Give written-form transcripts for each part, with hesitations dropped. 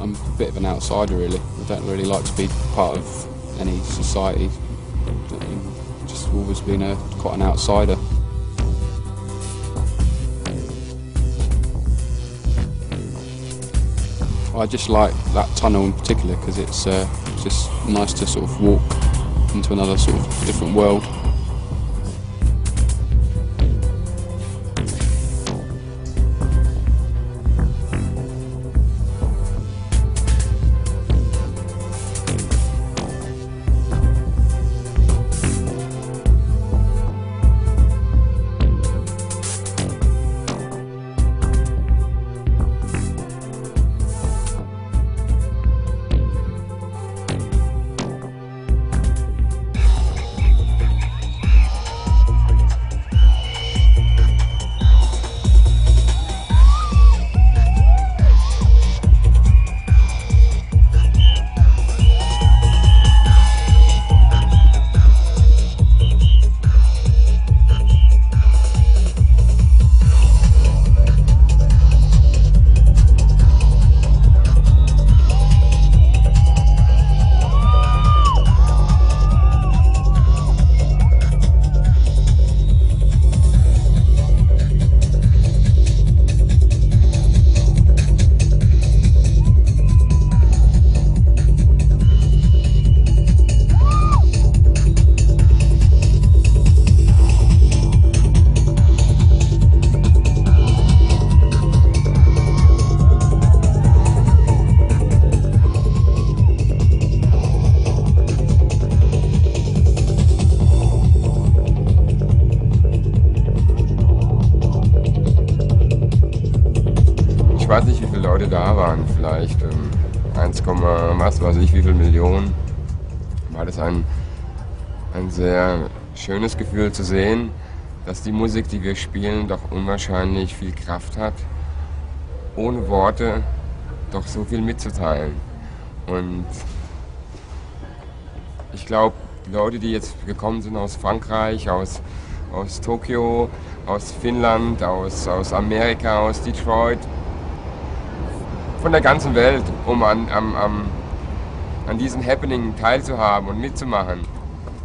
I'm a bit of an outsider really. I don't really like to be part of any society. I've just always been quite an outsider. I just like that tunnel in particular because it's just nice to sort of walk into another sort of different world. Ich weiß nicht, wie viele Leute da waren, vielleicht 1, was weiß ich, wie viele Millionen. War das ein sehr schönes Gefühl zu sehen, dass die Musik, die wir spielen, doch unwahrscheinlich viel Kraft hat, ohne Worte doch so viel mitzuteilen. Und ich glaube, die Leute, die jetzt gekommen sind aus Frankreich, aus Tokio, aus Finnland, aus Amerika, aus Detroit, von der ganzen Welt, um an diesem Happening teilzuhaben und mitzumachen.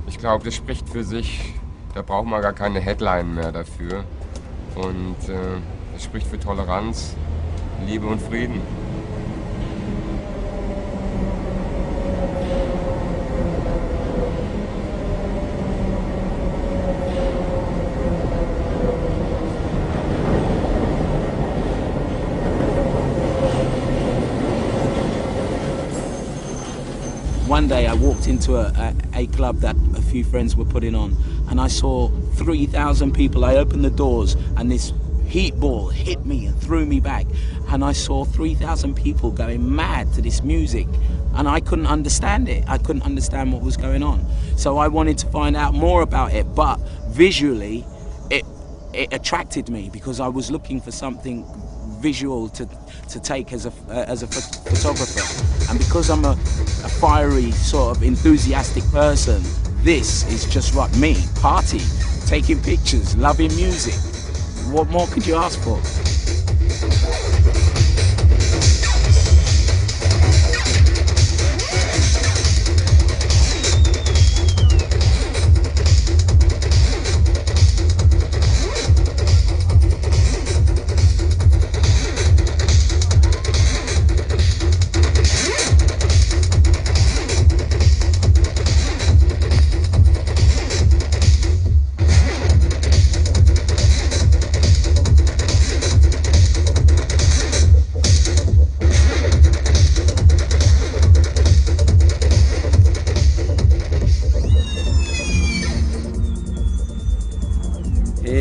Ich glaube, das spricht für sich, da braucht man gar keine Headline mehr dafür. Und das spricht für Toleranz, Liebe und Frieden. One day I walked into a club that a few friends were putting on, and I saw 3,000 people. I opened the doors and this heat ball hit me and threw me back, and I saw 3,000 people going mad to this music, and I couldn't understand it. I couldn't understand what was going on. So I wanted to find out more about it, but visually it attracted me because I was looking for something visual to take as a photographer, and because I'm a fiery sort of enthusiastic person, this is just like me, party, taking pictures, loving music. What more could you ask for?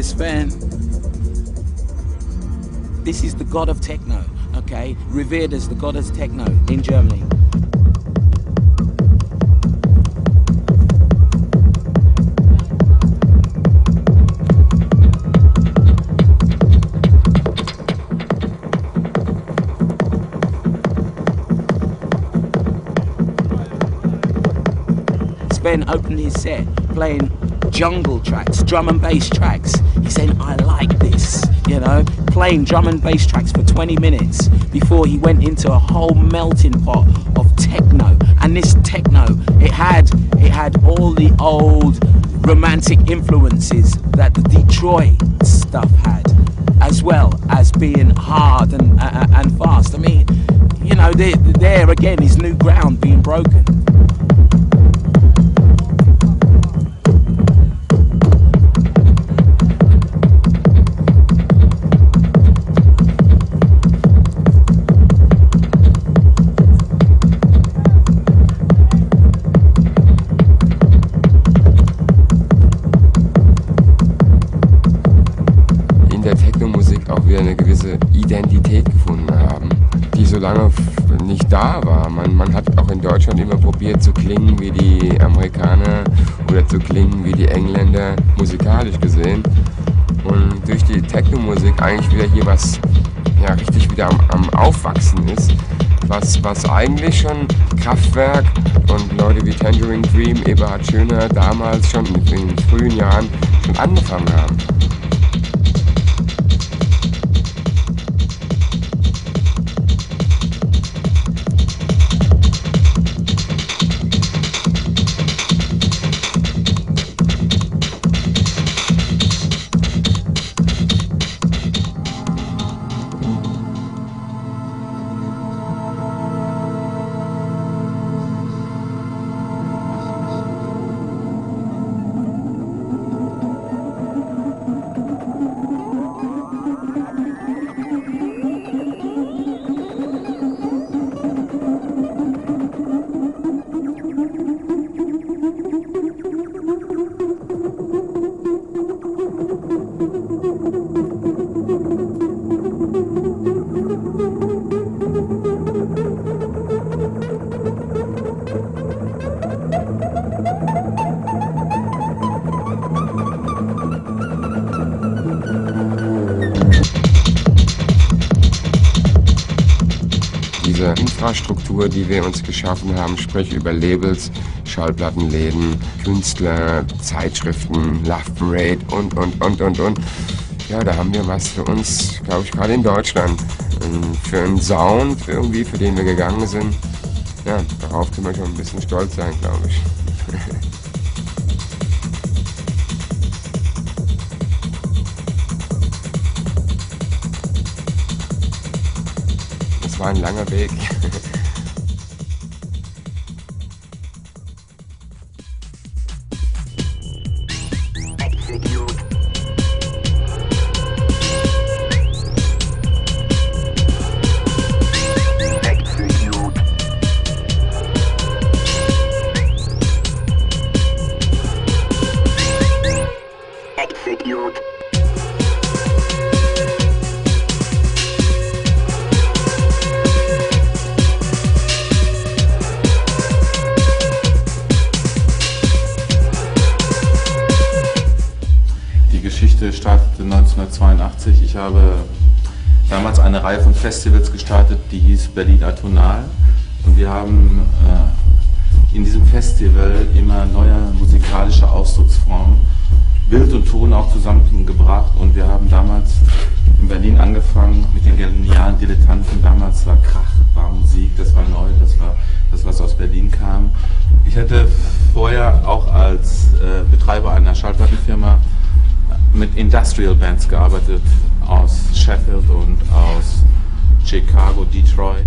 Sven, this is the god of techno, okay? Revered as the god of techno in Germany. Sven opened his set playing jungle tracks, drum and bass tracks. He said, I like this, you know, playing drum and bass tracks for 20 minutes before he went into a whole melting pot of techno. And this techno, it had all the old romantic influences that the Detroit stuff had, as well as being hard and fast. I mean, you know, there again is new ground being broken. Eine gewisse Identität gefunden haben, die so lange nicht da war. Man hat auch in Deutschland immer probiert zu klingen wie die Amerikaner oder zu klingen wie die Engländer, musikalisch gesehen. Und durch die Techno-Musik eigentlich wieder hier was ja, richtig wieder am Aufwachsen ist, was eigentlich schon Kraftwerk und Leute wie Tangerine Dream, Eberhard Schöner damals schon in den frühen Jahren schon angefangen haben. Infrastruktur, die wir uns geschaffen haben, sprich über Labels, Schallplattenläden, Künstler, Zeitschriften, Love Parade und. Ja, da haben wir was für uns, glaube ich, gerade in Deutschland. Für einen Sound irgendwie, für den wir gegangen sind. Ja, darauf können wir schon ein bisschen stolz sein, glaube ich. Das war ein langer Weg. Startete 1982. Ich habe damals eine Reihe von Festivals gestartet, die hieß Berlin Atonal. Und wir haben in diesem Festival immer neue musikalische Ausdrucksformen, Bild und Ton auch zusammengebracht. Und wir haben damals in Berlin angefangen mit den genialen Dilettanten. Damals war Krach, war Musik, das war neu, das war das, was aus Berlin kam. Ich hatte vorher auch als Betreiber einer Schallplattenfirma mit Industrial Bands gearbeitet, aus Sheffield und aus Chicago, Detroit.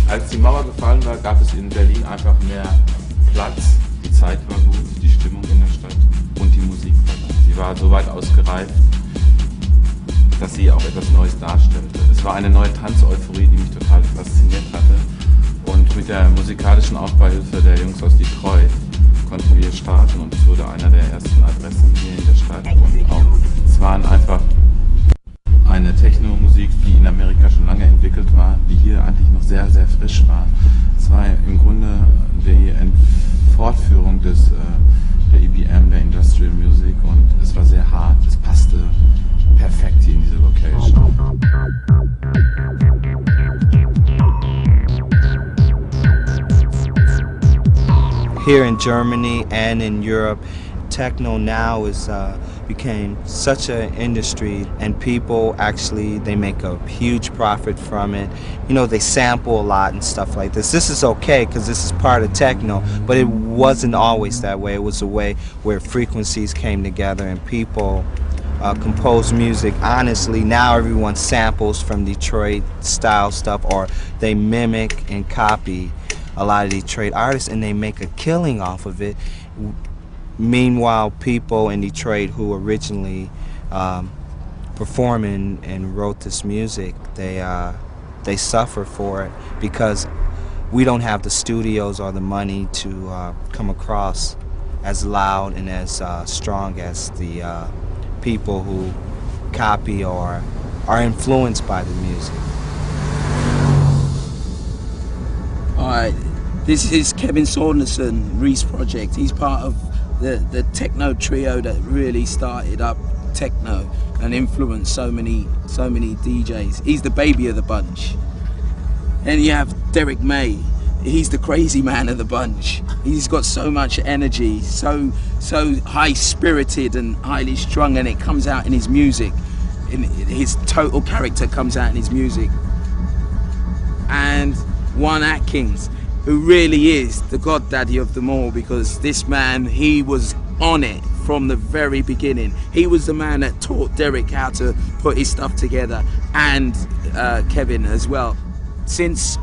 Als die Mauer gefallen war, gab es in Berlin einfach mehr Platz. Die Zeit war gut, die Stimmung in der Stadt und die Musik war da. Sie war so weit ausgereift, dass sie auch etwas Neues darstellte. Es war eine neue Tanzeuphorie, die mich total fasziniert hatte. Und mit der musikalischen Aufbauhilfe der Jungs aus Detroit konnten wir starten und es wurde einer der ersten Adressen hier in der Stadt. Und auch, es waren einfach eine Techno-Musik, die in Amerika schon lange entwickelt war, die hier eigentlich noch sehr, sehr frisch war. Es war im Grunde die Fortführung der EBM, der Industrial Music, und es war sehr hart, es passte perfekt hier in diese Location. here in Germany and in Europe, techno now is became such an industry, and people actually, they make a huge profit from it. You know, they sample a lot and stuff like this. This is okay because this is part of techno, but it wasn't always that way. It was a way where frequencies came together and people compose music. Honestly, now everyone samples from Detroit style stuff, or they mimic and copy a lot of Detroit artists, and they make a killing off of it. Meanwhile, people in Detroit who originally performed and wrote this music, they suffer for it because we don't have the studios or the money to come across as loud and as strong as the people who copy or are influenced by the music. Alright, this is Kevin Saunderson, Reese Project. He's part of the techno trio that really started up techno and influenced so many DJs. He's the baby of the bunch. And you have Derek May. He's the crazy man of the bunch. He's got so much energy, so high-spirited and highly strung, and it comes out in his music. His total character comes out in his music. And Juan Atkins, who really is the goddaddy of them all, because this man, he was on it from the very beginning. He was the man that taught Derek how to put his stuff together, and Kevin as well. Since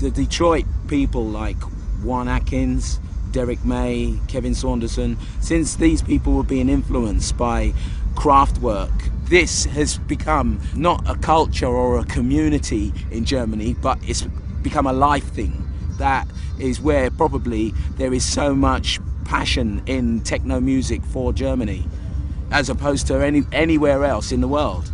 the Detroit people like Juan Atkins, Derek May, Kevin Saunderson, since these people were being influenced by Kraftwerk, this has become not a culture or a community in Germany, but it's become a life thing. That is where probably there is so much passion in techno music for Germany, as opposed to anywhere else in the world.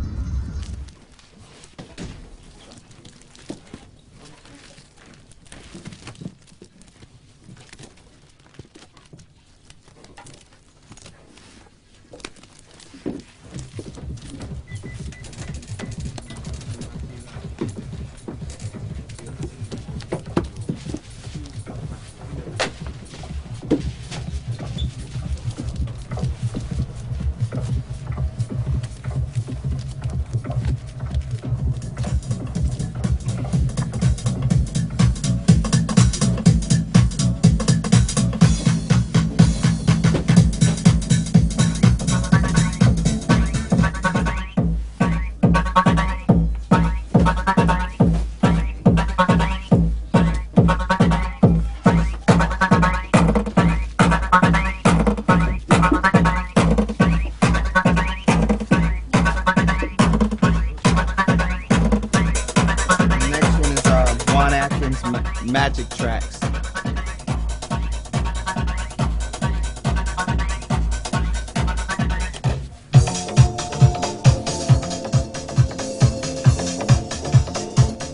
Magic tracks.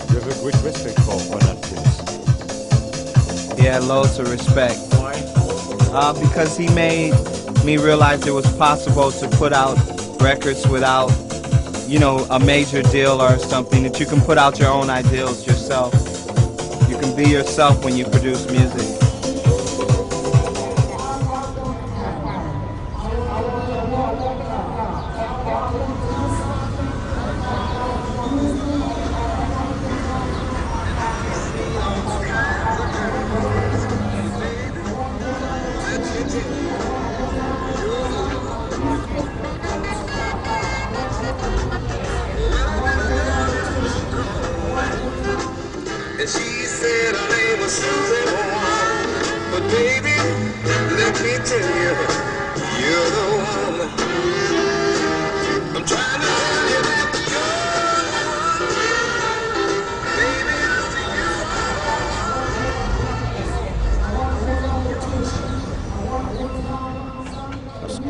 You have a great respect for Juan Atkins. Yeah, loads of respect. Why? Because he made me realize it was possible to put out records without, you know, a major deal or something, that you can put out your own ideals yourself. You can be yourself when you produce music.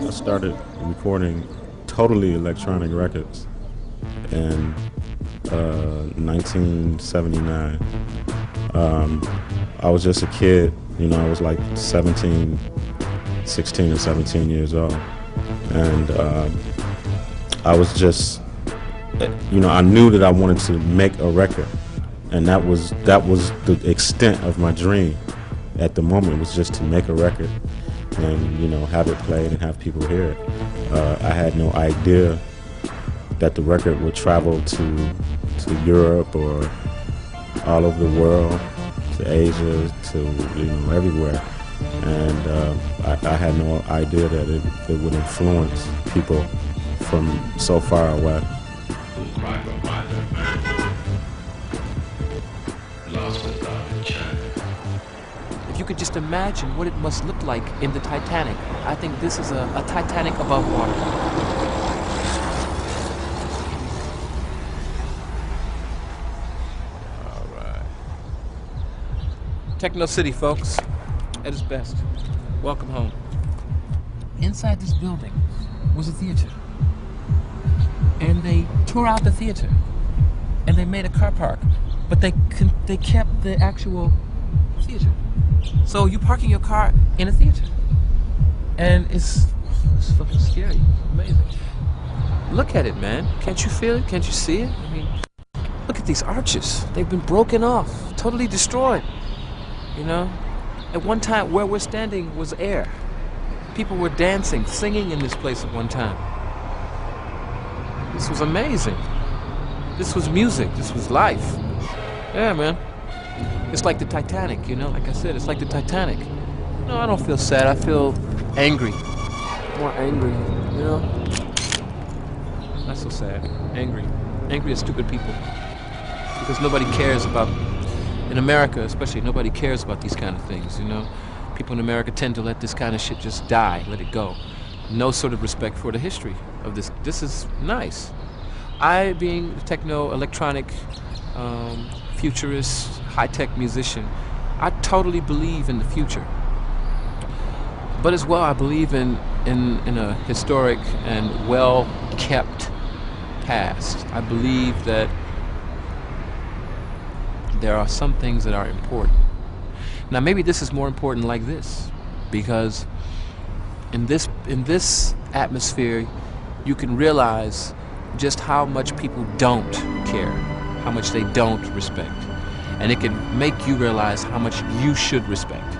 I started recording totally electronic records in 1979. I was just a kid, you know, I was like 16 or 17 years old. And I was just, you know, I knew that I wanted to make a record. And that was the extent of my dream. at the moment was just to make a record and, you know, have it played and have people hear it. I had no idea that the record would travel to Europe or all over the world, to Asia, to, you know, everywhere. And I had no idea that it would influence people from so far away. If you could just imagine what it must look like in the Titanic, I think this is a Titanic above water. All right. Techno City, folks, at its best. Welcome home. Inside this building was a theater. And they tore out the theater. And they made a car park. But they kept the actual theater. So you're parking your car in a theater. And it's fucking scary. Amazing. Look at it, man. Can't you feel it? Can't you see it? I mean, look at these arches. They've been broken off, totally destroyed. You know? At one time, where we're standing was air. People were dancing, singing in this place at one time. This was amazing. This was music. This was life. Yeah, man. It's like the Titanic, you know? Like I said, it's like the Titanic. No, I don't feel sad. I feel angry. More angry, you know? Not so sad. Angry. Angry at stupid people. Because nobody cares about... In America, especially, nobody cares about these kind of things, you know? People in America tend to let this kind of shit just die, let it go. No sort of respect for the history of this. This is nice. I, being a techno, electronic, futurist, high-tech musician, I totally believe in the future. But as well, I believe in a historic and well-kept past. I believe that there are some things that are important. Now maybe this is more important like this, because in this atmosphere you can realize just how much people don't care, how much they don't respect. And it can make you realize how much you should respect.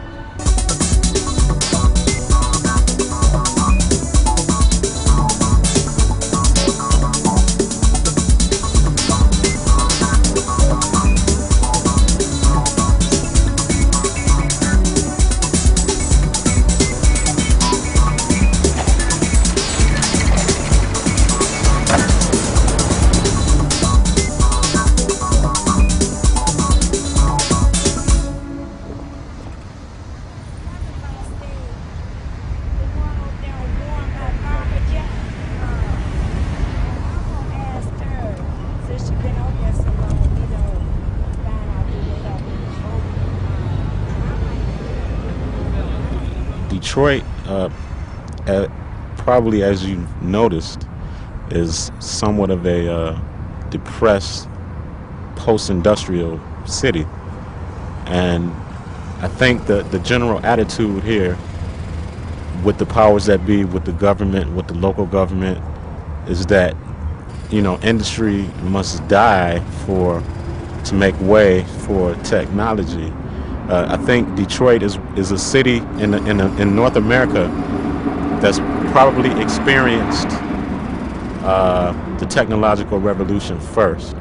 Detroit, probably as you noticed, is somewhat of a depressed post-industrial city. And I think the general attitude here with the powers that be, with the government, with the local government, is that, you know, industry must die to make way for technology. I think Detroit is a city in North America that's probably experienced the technological revolution first,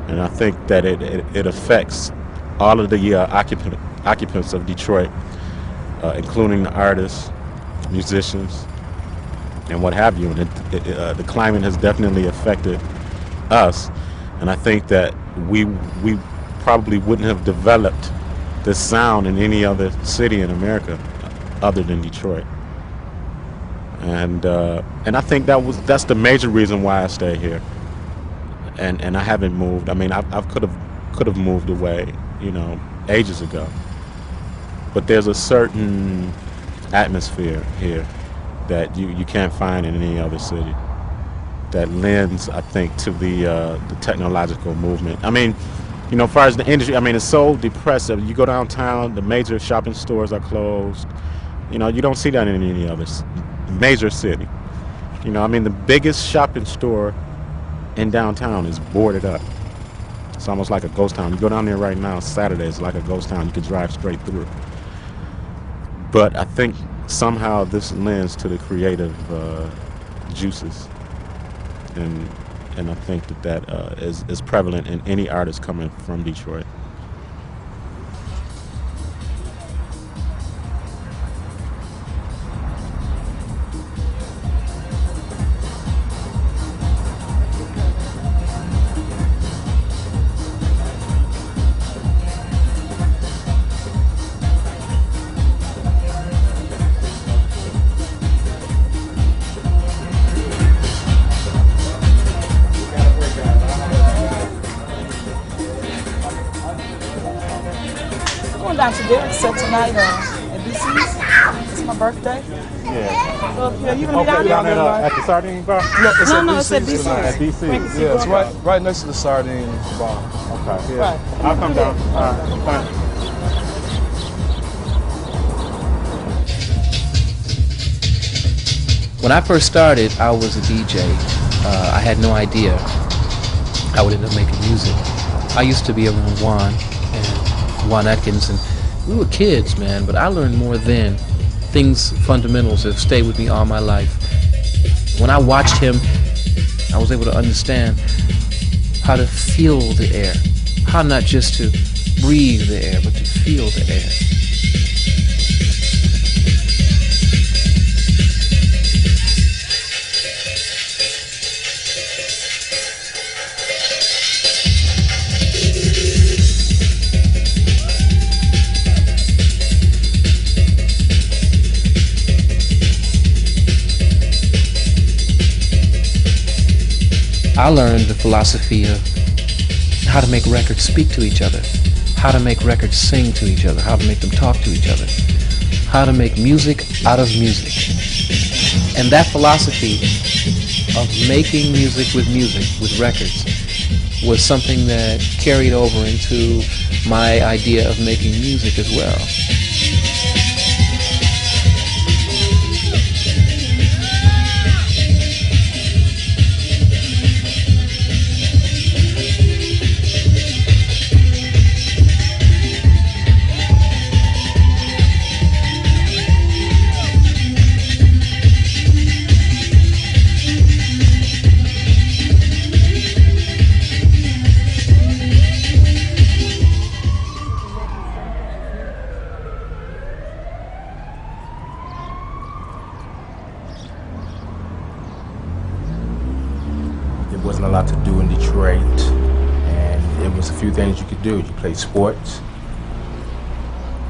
and I think that it affects all of the occupants of Detroit, including the artists, musicians, and what have you. And the climate has definitely affected us, and I think that we probably wouldn't have developed this sound in any other city in America other than Detroit. And I think that's the major reason why I stay here. And I haven't moved. I mean, I could have moved away, you know, ages ago. But there's a certain atmosphere here that you can't find in any other city that lends, I think, to the technological movement. I mean, you know, as far as the industry, I mean, it's so depressive. You go downtown, the major shopping stores are closed. You know, you don't see that in any other major city. You know, I mean, the biggest shopping store in downtown is boarded up. It's almost like a ghost town. You go down there right now, Saturday, it's like a ghost town. You can drive straight through. But I think somehow this lends to the creative juices, and I think that is prevalent in any artist coming from Detroit. Set tonight at BC's. It's my birthday. Yeah. Well, yeah, you gonna be down there? At the sardine bar? No, it's at BC's. At BC's. Yeah, it's right next to the sardine bar. Okay. Yeah. Right. I'll come down. All right. Fine. When I first started, I was a DJ. I had no idea I would end up making music. I used to be around Juan Atkins, and we were kids, man, but I learned more then. Things, fundamentals that have stayed with me all my life. When I watched him, I was able to understand how to feel the air. How not just to breathe the air, but to feel the air. I learned the philosophy of how to make records speak to each other, how to make records sing to each other, how to make them talk to each other, how to make music out of music. And that philosophy of making music, with records, was something that carried over into my idea of making music as well. Wasn't a lot to do in Detroit, and it was a few things you could do. You play sports,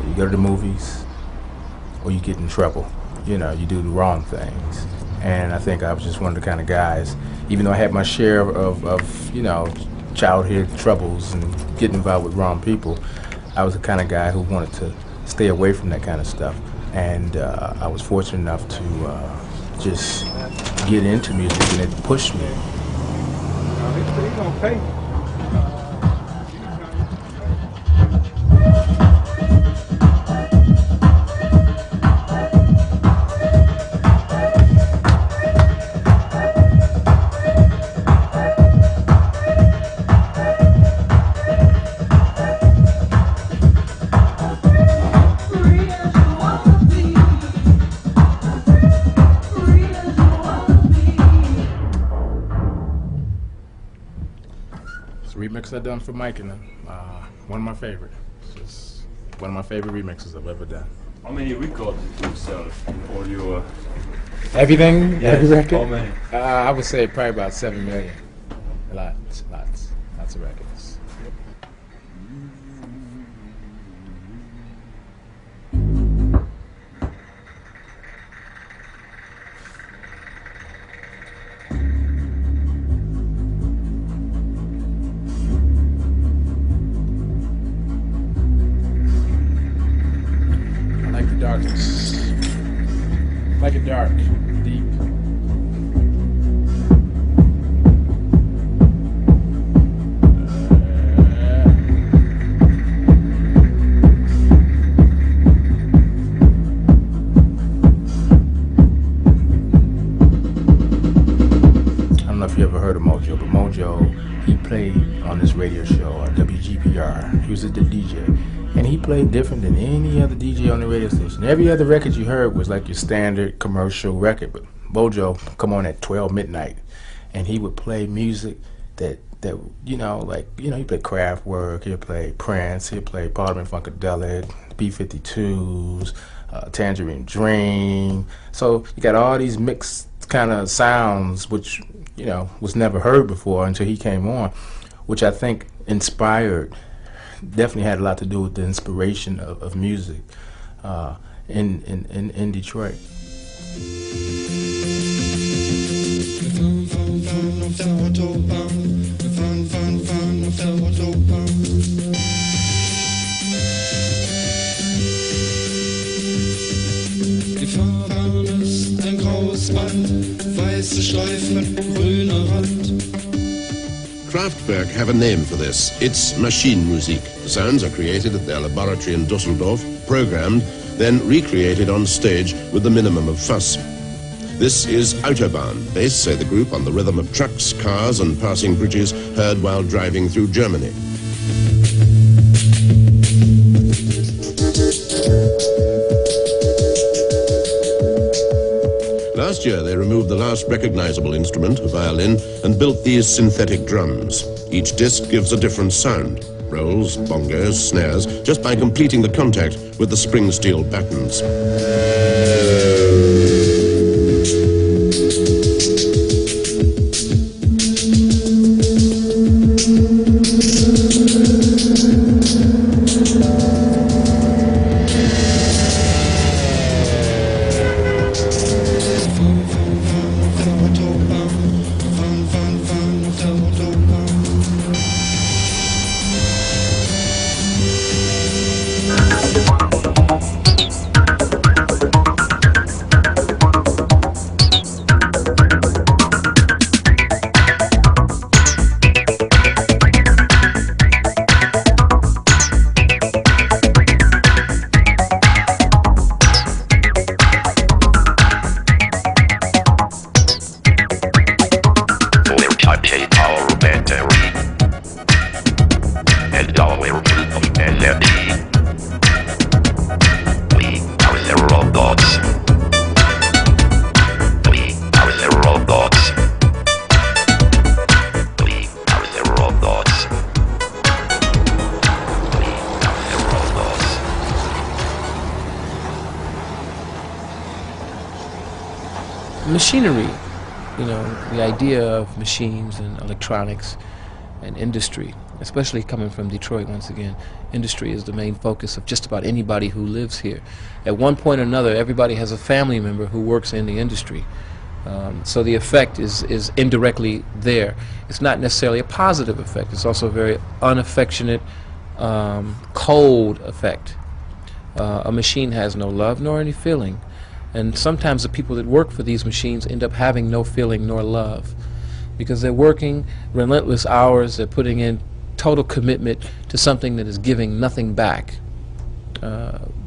you go to the movies, or you get in trouble. You know, you do the wrong things. And I think I was just one of the kind of guys, even though I had my share of you know, childhood troubles and getting involved with wrong people, I was the kind of guy who wanted to stay away from that kind of stuff. And I was fortunate enough to just get into music, and it pushed me. He's gonna pay. Remix I done for Mike and one of my favorite. It's one of my favorite remixes I've ever done. How many records did you sell in all your... Everything? Yes, every record? how many? I would say probably about 7 million. Lots of records. Like it dark, deep. I don't know if you ever heard of Mojo, but Mojo, he played on this radio show, WGPR. He was the DJ. And and he played different than any other DJ on the radio station. Every other record you heard was like your standard commercial record, but Bojo come on at 12 midnight, and he would play music that you know, like, you know, he played Kraftwerk, he'd play Prince, he'd play Parliament Funkadelic, B-52s, Tangerine Dream. So you got all these mixed kind of sounds, which, you know, was never heard before until he came on, which I think definitely had a lot to do with the inspiration of music in Detroit. Die Fahrbahn ist ein graues Band, weiße Streifen mit grüner Rand. Kraftwerk have a name for this. It's Maschinenmusik. The sounds are created at their laboratory in Dusseldorf, programmed, then recreated on stage with the minimum of fuss. This is Autobahn, based, say the group, on the rhythm of trucks, cars and passing bridges heard while driving through Germany. Last year they removed the last recognizable instrument, a violin, and built these synthetic drums. Each disc gives a different sound. Rolls, bongos, snares, just by completing the contact with the spring steel battens. Machinery, you know, the idea of machines and electronics and industry, especially coming from Detroit once again, industry is the main focus of just about anybody who lives here. At one point or another, everybody has a family member who works in the industry. So the effect is indirectly there. It's not necessarily a positive effect. It's also a very unaffectionate, cold effect. A machine has no love nor any feeling. And sometimes the people that work for these machines end up having no feeling nor love because they're working relentless hours, they're putting in total commitment to something that is giving nothing back.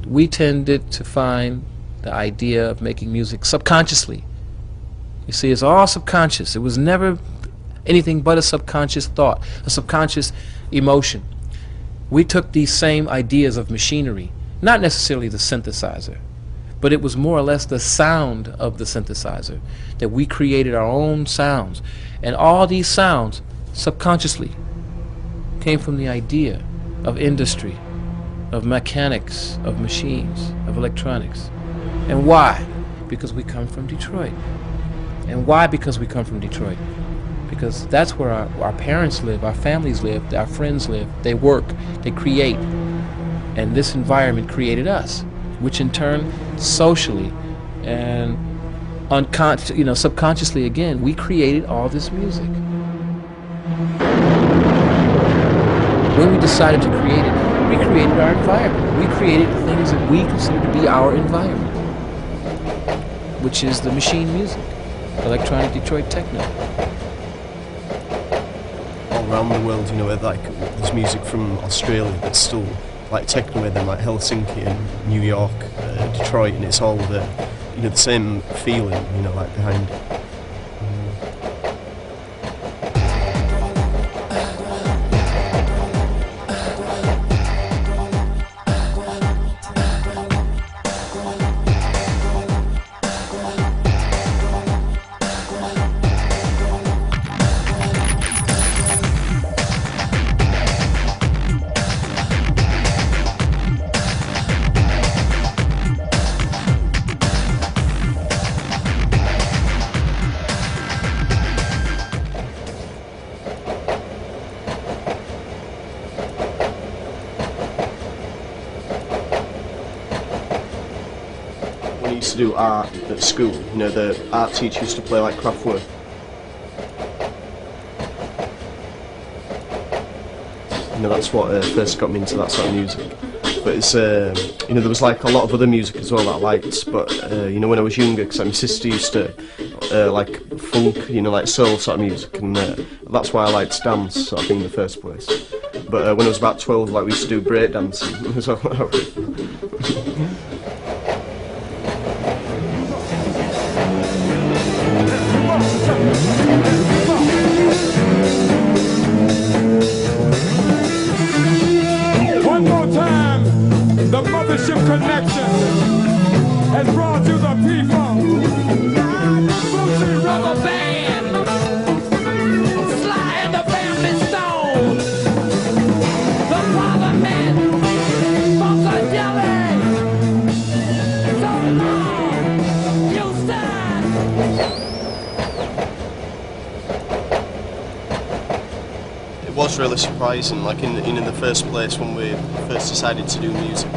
We tended to find the idea of making music subconsciously. You see, it's all subconscious. It was never anything but a subconscious thought, a subconscious emotion. We took these same ideas of machinery, not necessarily the synthesizer, but it was more or less the sound of the synthesizer, that we created our own sounds. And all these sounds, subconsciously, came from the idea of industry, of mechanics, of machines, of electronics. And why? Because we come from Detroit. And why because we come from Detroit? Because that's where our parents live, our families live, our friends live, they work, they create. And this environment created us, which in turn, socially and subconsciously again, we created all this music. When we decided to create it, we created our environment. We created the things that we consider to be our environment, which is the machine music, electronic Detroit techno. All around the world, you know, like there's music from Australia that's still like techno with them, like Helsinki and New York, Detroit, and it's all the, you know, the same feeling, you know, like behind it. used to do art at school. You know, the art teacher used to play like Kraftwerk. You know, that's what first got me into that sort of music. But it's, you know, there was like a lot of other music as well that I liked. But, you know, when I was younger, because my sister used to like funk, you know, like soul sort of music, and that's why I liked dance sort of thing in the first place. But when I was about 12, like, we used to do break dancing. One more time, the Mothership Connection has brought you the people. Rubber band, Sly and the Family Stone, the Parliament, Funkadelic, so long, Houston. It was really surprising, like in the first place when we first decided to do music.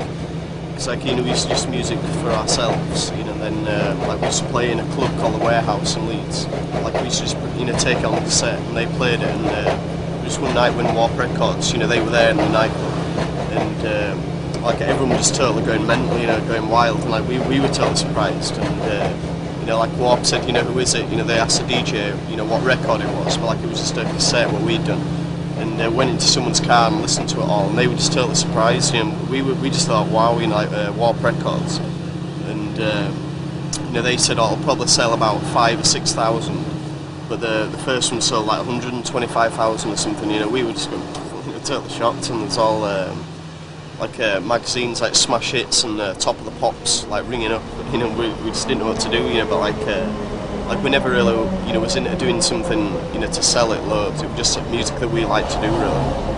Because, like, you know, we used to do some music for ourselves, you know, and then like we used to play in a club called the Warehouse in Leeds. Like, we used to just, you know, take it on cassette, and they played it, and just one night when Warp Records, you know, they were there in the nightclub, and like everyone was just totally going mental, you know, going wild, and like we were totally surprised, and you know, like Warp said, you know, who is it? You know, they asked the DJ, you know, what record it was, but like it was just a cassette, what we'd done. And went into someone's car and listened to it all, and they were just totally surprised. You know, we just thought, wow, you know, like Warp Records, and you know, they said, oh, it'll probably sell about 5,000 or 6,000, but the first one sold like 125,000 or something. You know, we were just totally shocked, and it's all like magazines like Smash Hits and Top of the Pops like ringing up. You know, we just didn't know what to do. You know, but like we never really, you know, was into doing something, you know, to sell it loads. It was just music that we like to do, really.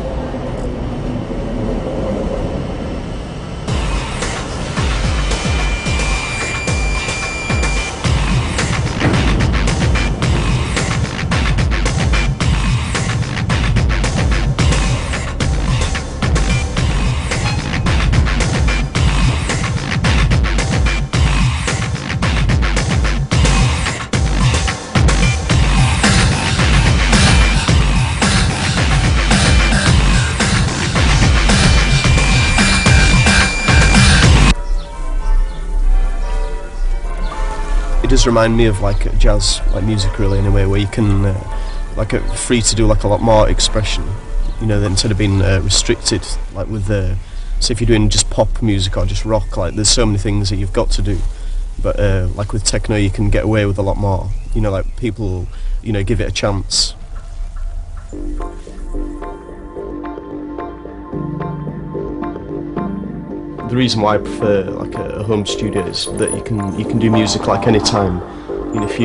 It does remind me of like jazz, like music, really, in a way where you can like free to do like a lot more expression, you know, instead of being restricted like with so if you're doing just pop music or just rock, like there's so many things that you've got to do, but like with techno you can get away with a lot more, you know, like people, you know, give it a chance. The reason why I prefer like a home studio is that you can do music like any time. You know, if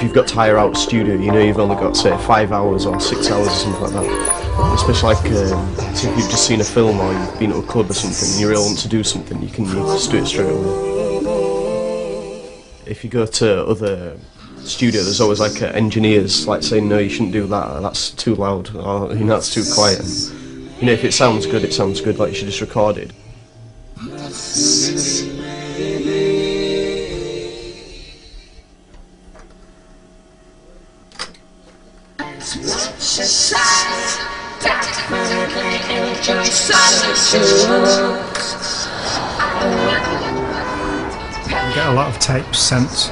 you've got to hire out a studio, you know, you've only got, say, 5 hours or 6 hours or something like that. Especially like so if you've just seen a film or you've been to a club or something and you really want to do something, you can just do it straight away. If you go to other studio, there's always like engineers like saying, no, you shouldn't do that, that's too loud, or, you know, that's too quiet. And, you know, if it sounds good, it sounds good, like you should just record it. We get a lot of tapes sent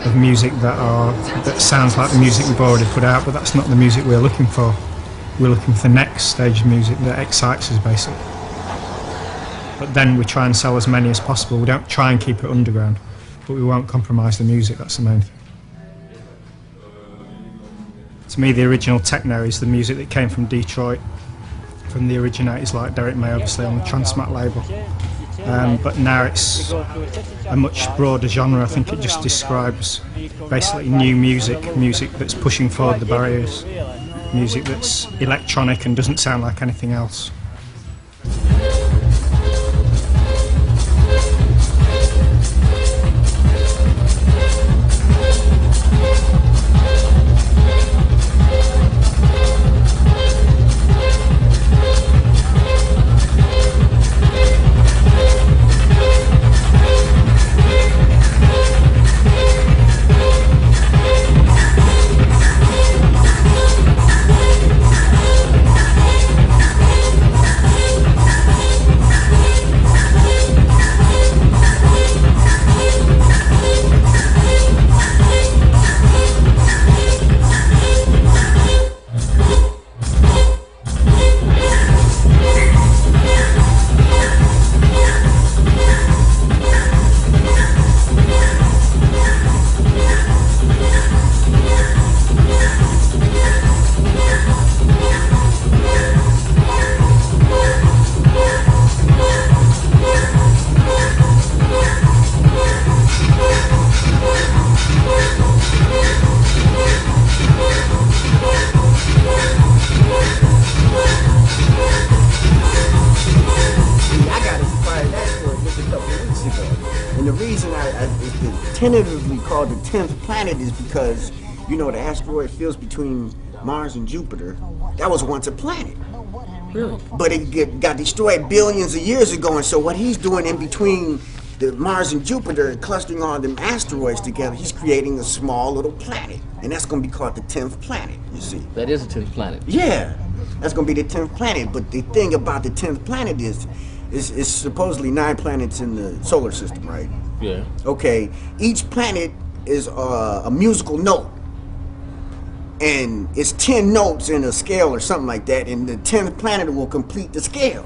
of music that sounds like the music we've already put out, but that's not the music we're looking for. We're looking for the next stage of music that excites us, basically. But then we try and sell as many as possible. We don't try and keep it underground, but we won't compromise the music, that's the main thing. To me, the original techno is the music that came from Detroit, from the originators like Derek May, obviously, on the Transmat label. But now it's a much broader genre. I think it just describes basically new music that's pushing forward the barriers, music that's electronic and doesn't sound like anything else. And the reason it's tentatively called the 10th planet is because, you know, the asteroid fields between Mars and Jupiter, that was once a planet. Really? But it got destroyed billions of years ago, and so what he's doing in between the Mars and Jupiter and clustering all them asteroids together, he's creating a small little planet. And that's going to be called the 10th planet, you see. That is the 10th planet? Yeah, that's going to be the 10th planet. But the thing about the 10th planet is supposedly 9 planets in the solar system, right? Yeah. Okay, each planet is a musical note. And it's 10 notes in a scale or something like that, and the 10th planet will complete the scale.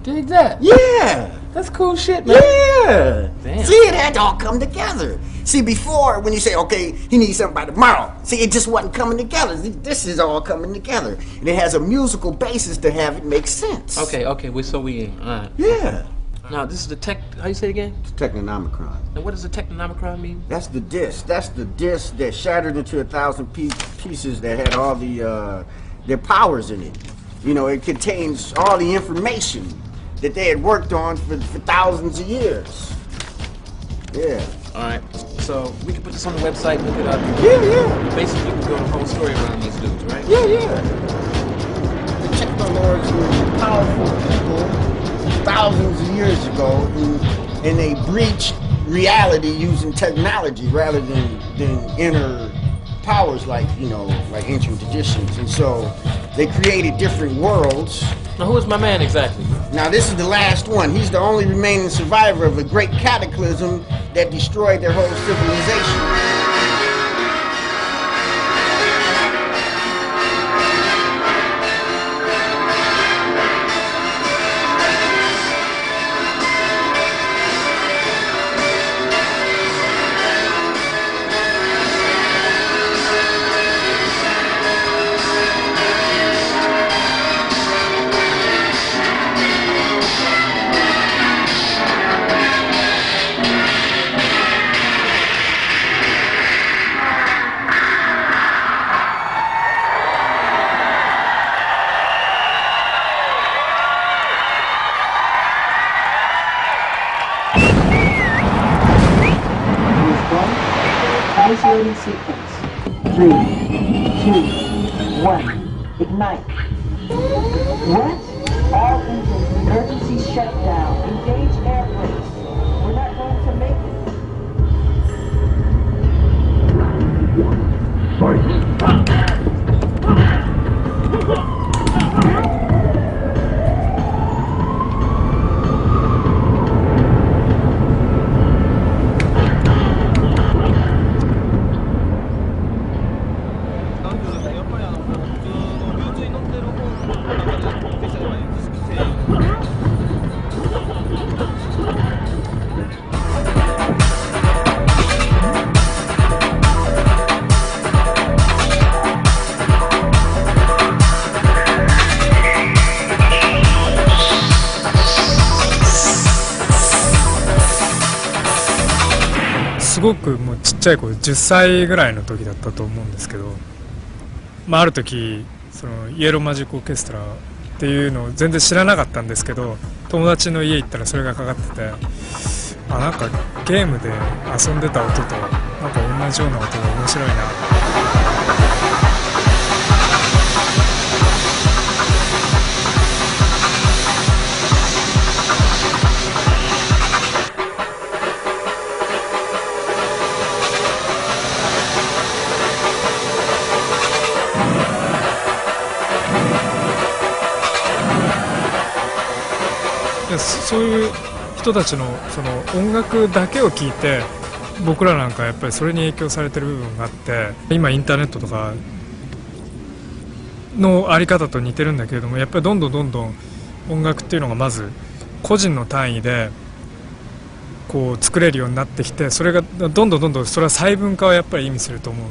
Dig that. Yeah. That's cool shit, man. Yeah. Damn. See, it had to all come together. See, before, when you say, okay, he needs something by tomorrow, see, it just wasn't coming together. This is all coming together. And it has a musical basis to have it make sense. Okay, so we in. All right. Yeah. Now, this is the how you say it again? Technonomicron. And what does the technonomicron mean? That's the disc. That's the disc that shattered into 1,000 pieces that had all the their powers in it. You know, it contains all the information that they had worked on for thousands of years. Yeah. All right. So we can put this on the website, look it up. Yeah. Basically, you can build a whole story around these dudes, right? Yeah. The Technolords were powerful people thousands of years ago, and they breached reality using technology rather than inner powers like, you know, like ancient traditions. And so they created different worlds. Now, who is my man exactly? Now, this is the last one. He's the only remaining survivor of a great cataclysm that destroyed their whole civilization. Initiating sequence. 3, 2, 1. Ignite. What? All engines emergency shutdown. Engage air brakes. We're not going to make it.すごくもうちっちゃい子10歳ぐらいの時だったと思うんですけど、ある時そのイエローマジックオーケストラっていうのを全然知らなかったんですけど、友達の家行ったらそれがかかってて、なんかゲームで遊んでた音となんか同じような音が面白いな。そういう人たちのその音楽だけを聴いて、僕らなんかやっぱりそれに影響されてる部分があって、今インターネットとかのあり方と似てるんだけれども、やっぱりどんどん音楽っていうのがまず個人の単位でこう作れるようになってきて、それがどんどんそれは細分化をやっぱり意味すると思う。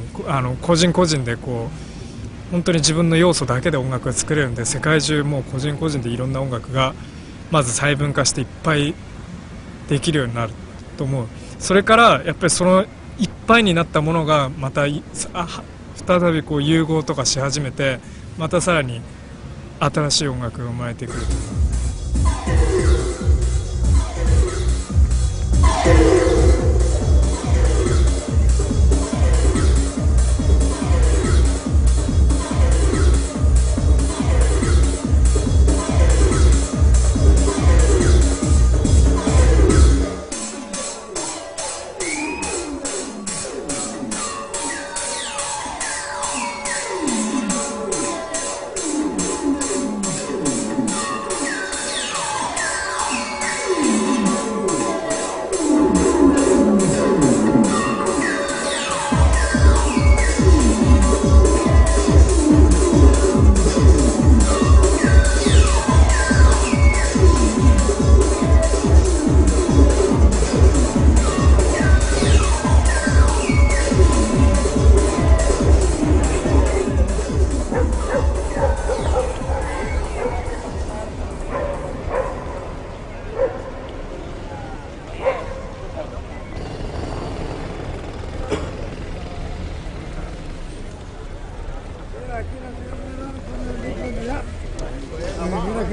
個人でこう本当に自分の要素だけで音楽が作れるんで、世界中もう個人でいろんな音楽がまず細分化していっぱいできるようになると思う。それからやっぱりそのいっぱいになったものがまた再びこう融合とかし始めて、またさらに新しい音楽が生まれてくると思う。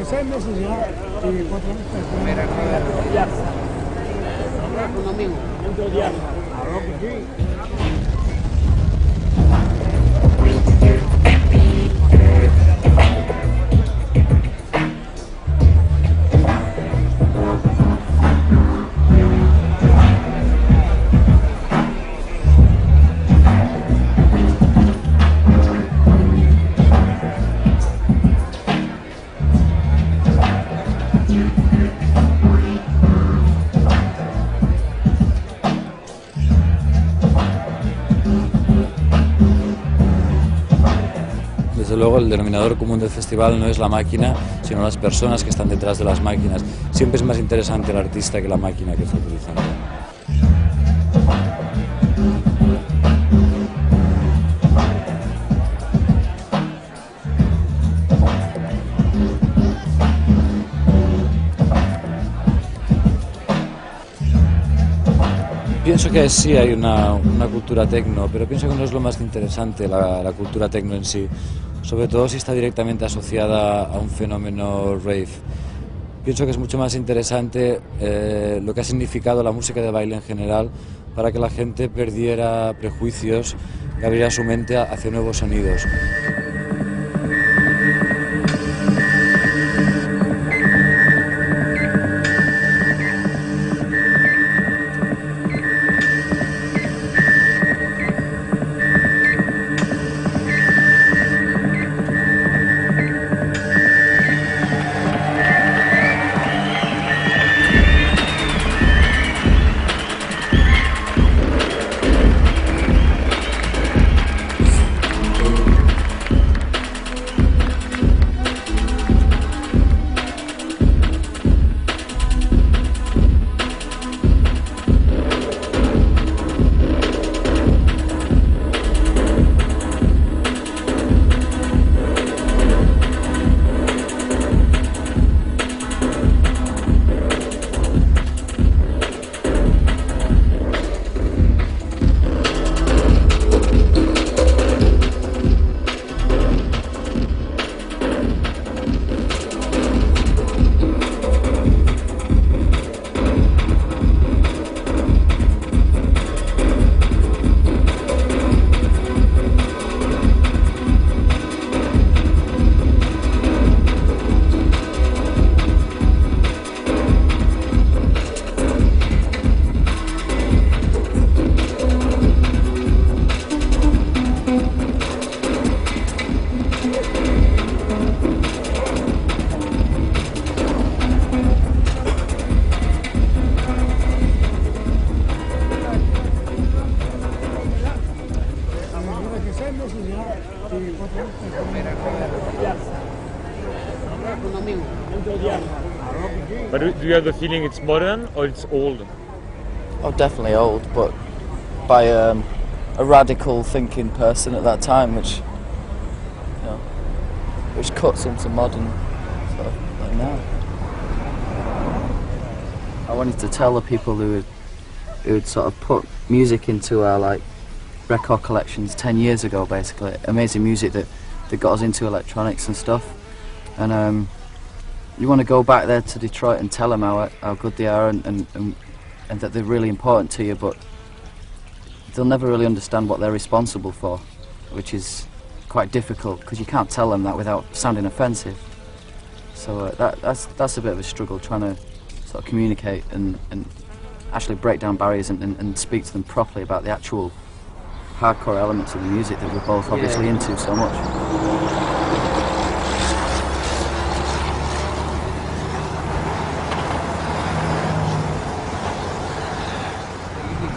6 meses ya y 4 meses. Con un amigo. Desde luego el denominador común del festival no es la máquina, sino las personas que están detrás de las máquinas. Siempre es más interesante el artista que la máquina que está utilizando. Pienso que sí hay una cultura techno, pero pienso que no es lo más interesante la cultura techno en sí, sobre todo si está directamente asociada a un fenómeno rave. Pienso que es mucho más interesante lo que ha significado la música de baile en general para que la gente perdiera prejuicios y abriera su mente hacia nuevos sonidos. But do you have the feeling it's modern or it's old? Oh, definitely old, but by a radical thinking person at that time, which cuts into modern stuff like now. I wanted to tell the people who'd sort of put music into our record collections 10 years ago, basically, amazing music that got us into electronics and stuff, and you want to go back there to Detroit and tell them how good they are and that they're really important to you, but they'll never really understand what they're responsible for, which is quite difficult because you can't tell them that without sounding offensive. So that's a bit of a struggle, trying to sort of communicate and actually break down barriers and speak to them properly about the actual hardcore elements of the music that we're both obviously into so much.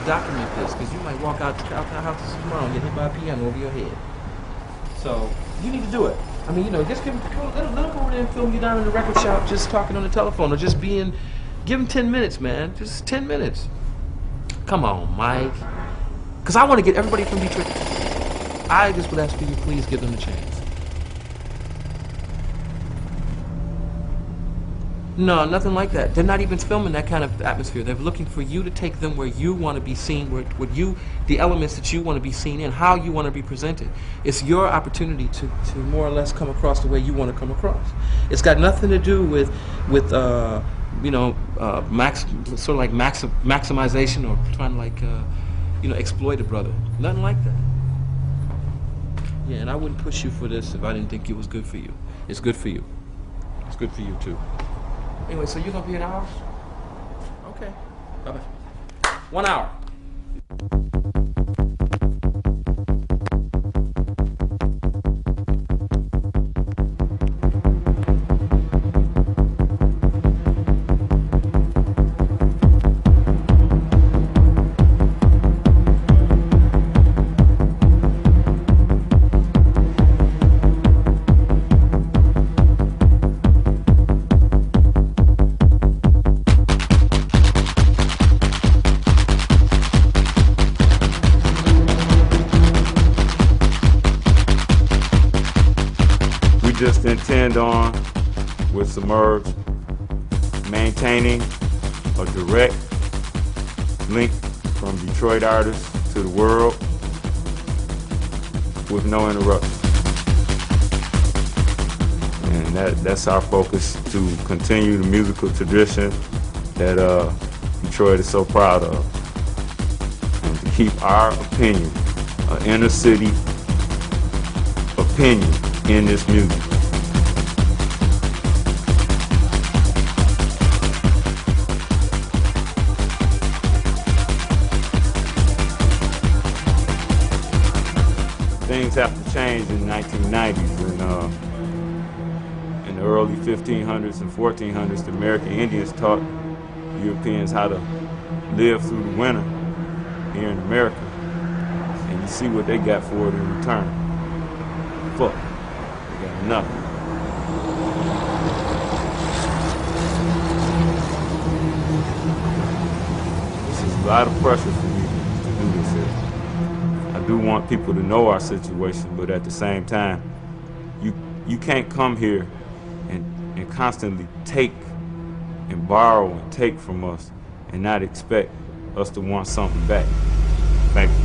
Document this, because you might walk out the house tomorrow and get hit by a piano over your head. So you need to do it. I mean, just let them go over there and film you down in the record shop, just talking on the telephone, or just give them 10 minutes, man. Just 10 minutes. Come on, Mike. Because I want to get everybody from Detroit. I just would ask for you, please give them a chance. No, nothing like that. They're not even filming that kind of atmosphere. They're looking for you to take them where you want to be seen, where you, the elements that you want to be seen in, how you want to be presented. It's your opportunity to more or less come across the way you want to come across. It's got nothing to do with you know, sort of like maximization or trying to like, you know, exploit a brother. Nothing like that. Yeah, and I wouldn't push you for this if I didn't think it was good for you. It's good for you. It's good for you too. Anyway, so you're gonna be an hour? Okay. Bye-bye. 1 hour. Just intend on with Submerge maintaining a direct link from Detroit artists to the world with no interruption. And that's our focus, to continue the musical tradition that Detroit is so proud of, and to keep our opinion, an inner city opinion in this music. Things have to change in the 1990s, and in the early 1500s and 1400s, the American Indians taught Europeans how to live through the winter here in America, and you see what they got for it in return. Fuck, they got nothing. This is a lot of pressure for me to do this here. I do want people to know our situation, but at the same time, you can't come here and constantly take and borrow and take from us and not expect us to want something back. Thank you.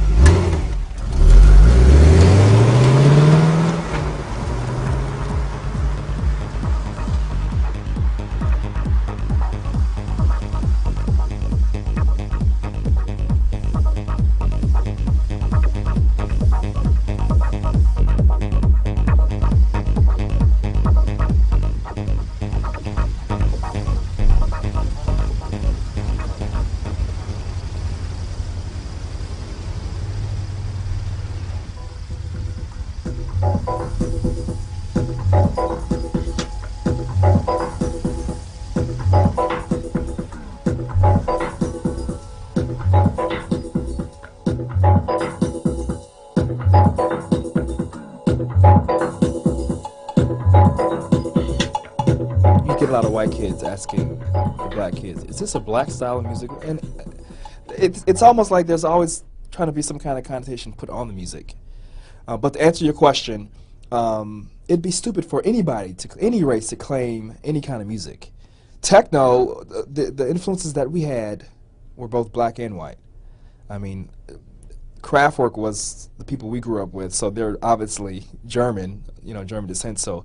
A lot of white kids asking the black kids, is this a black style of music? And it's almost like there's always trying to be some kind of connotation put on the music. But to answer your question, it'd be stupid for any race to claim any kind of music. Techno, the influences that we had were both black and white. I mean, Kraftwerk was the people we grew up with, so they're obviously German, German descent. So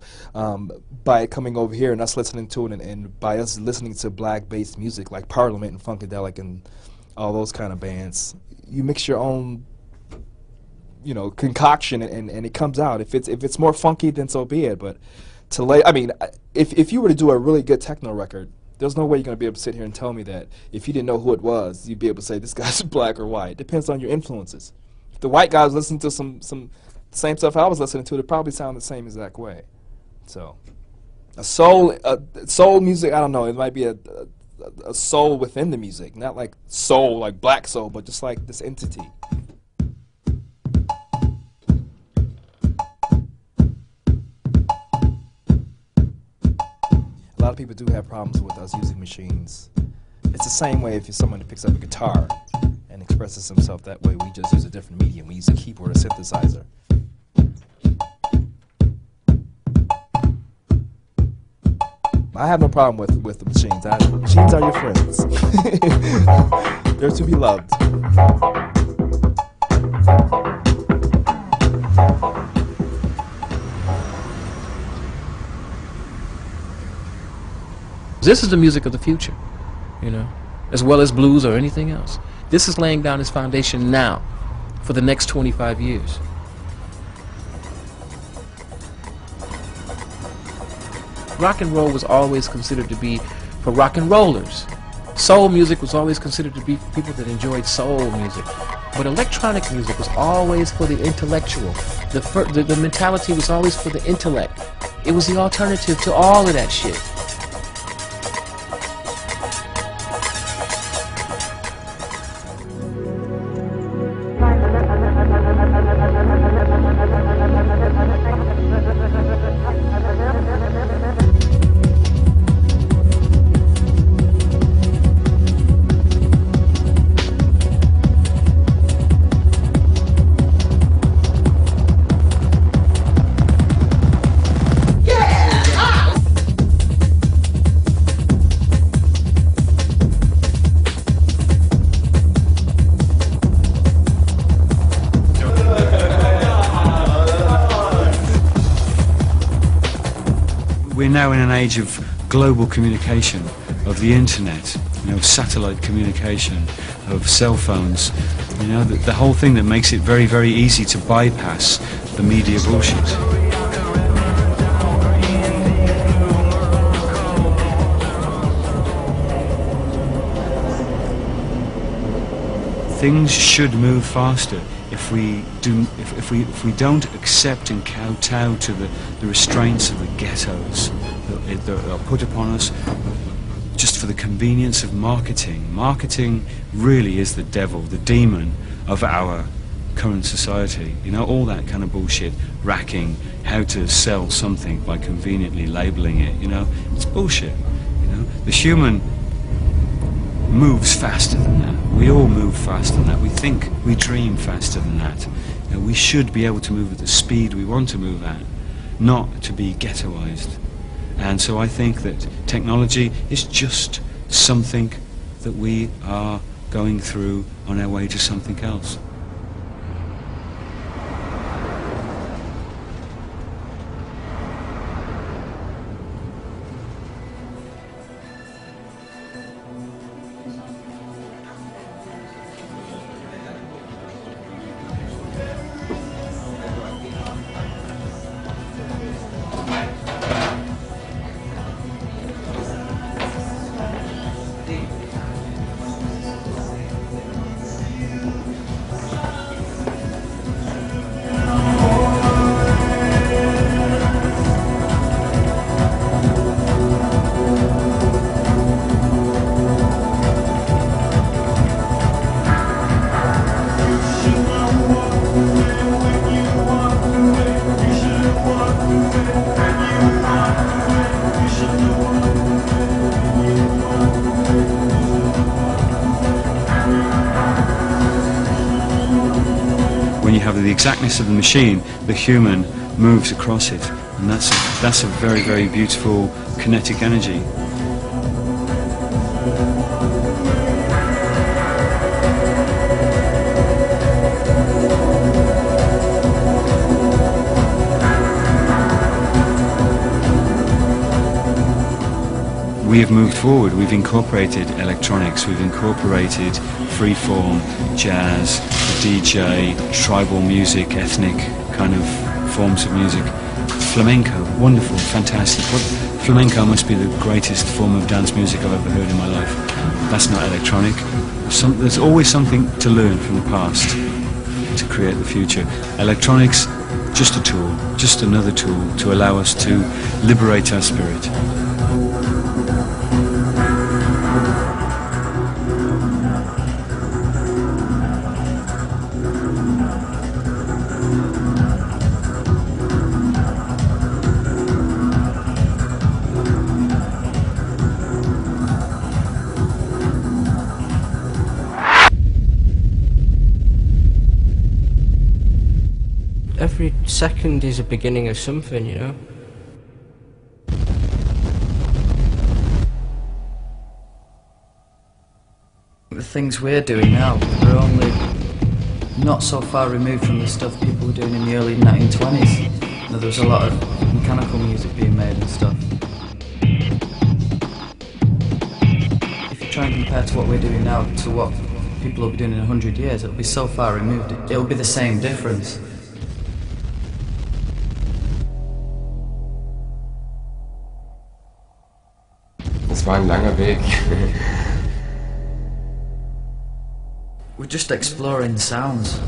by coming over here and us listening to it, and by us listening to black-based music like Parliament and Funkadelic and all those kind of bands, you mix your own, concoction, and it comes out. If it's more funky, then so be it. But if you were to do a really good techno record, there's no way you're going to be able to sit here and tell me that if you didn't know who it was, you'd be able to say this guy's black or white. It depends on your influences. If the white guy was listening to some same stuff I was listening to, it probably sound the same exact way. So, soul music, I don't know. It might be a soul within the music, not like soul, like black soul, but just like this entity. A lot of people do have problems with us using machines. It's the same way if you're someone who picks up a guitar and expresses himself that way. We just use a different medium. We use a keyboard or synthesizer. I have no problem with the machines. Machines are your friends. They're to be loved. This is the music of the future, you know, as well as blues or anything else. This is laying down its foundation now for the next 25 years. Rock and roll was always considered to be for rock and rollers. Soul music was always considered to be for people that enjoyed soul music. But electronic music was always for the intellectual. The mentality was always for the intellect. It was the alternative to all of that shit. We're now in an age of global communication, of the internet, you know, of satellite communication, of cell phones, you know, the whole thing that makes it very, very easy to bypass the media bullshit. Things should move faster if we don't accept and kowtow to the restraints of the ghettos that are put upon us just for the convenience of marketing. Marketing really is the devil, the demon of our current society. You know, all that kind of bullshit, racking, how to sell something by conveniently labeling it, you know, it's bullshit. You know, the human moves faster than that. We all move faster than that. We think, we dream faster than that. You know, we should be able to move at the speed we want to move at, not to be ghettoized. And so I think that technology is just something that we are going through on our way to something else. The exactness of the machine, the human moves across it, and that's a very, very beautiful kinetic energy. We have moved forward, we've incorporated electronics, we've incorporated freeform, jazz, DJ, tribal music, ethnic kind of forms of music. Flamenco, wonderful, fantastic. Flamenco must be the greatest form of dance music I've ever heard in my life. That's not electronic. There's always something to learn from the past to create the future. Electronics, just a tool, just another tool to allow us to liberate our spirit. Every second is a beginning of something, you know. things we're doing now, we're only not so far removed from the stuff people were doing in the early 1920s. You know, there was a lot of mechanical music being made and stuff. If you try and compare to what we're doing now to what people will be doing in 100 years, it'll be so far removed, it'll be the same difference. Es war ein langer Weg. We're just exploring sounds,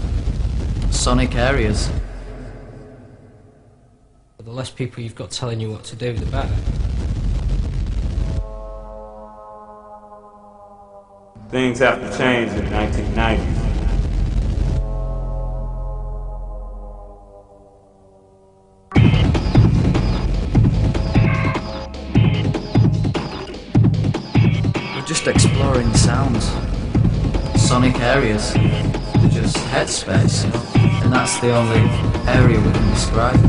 sonic areas. The less people you've got telling you what to do, the better. Things have to change in 1990. We're just exploring sounds, sonic areas. They're just headspace, you know? And that's the only area we can describe.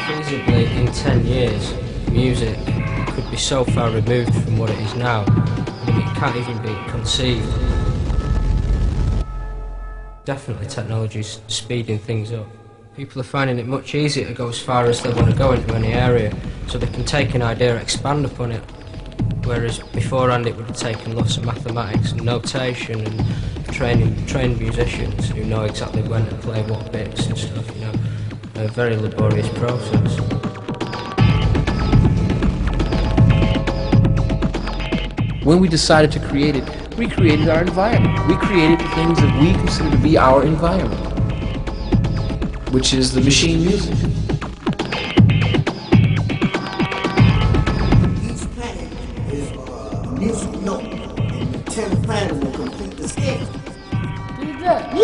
Feasibly, in 10 years, music could be so far removed from what it is now. I mean, it can't even be conceived. Definitely technology's speeding things up. People are finding it much easier to go as far as they want to go into any area, so they can take an idea, expand upon it, whereas beforehand it would have taken lots of mathematics and notation and trained musicians who know exactly when to play what bits and stuff, you know. A very laborious process. When we decided to create it, we created our environment. We created the things that we consider to be our environment, which is the machine music. Each planet is a music note, and the 10th planet will complete the scale. Yeah!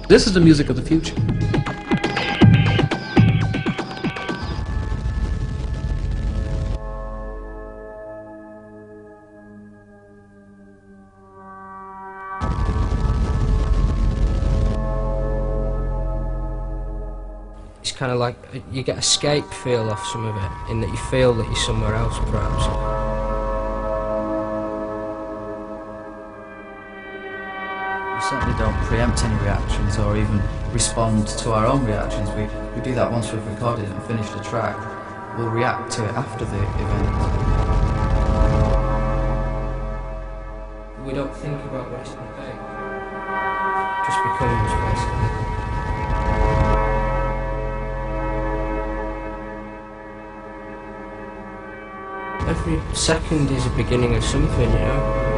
This is the music of the future. It's kind of like you get escape feel off some of it, in that you feel that you're somewhere else, perhaps. We certainly don't preempt any reactions or even respond to our own reactions. We do that once we've recorded it and finished the track. We'll react to it after the event. We don't think about what it's going to be. It just becomes, basically. Every second is a beginning of something, you know.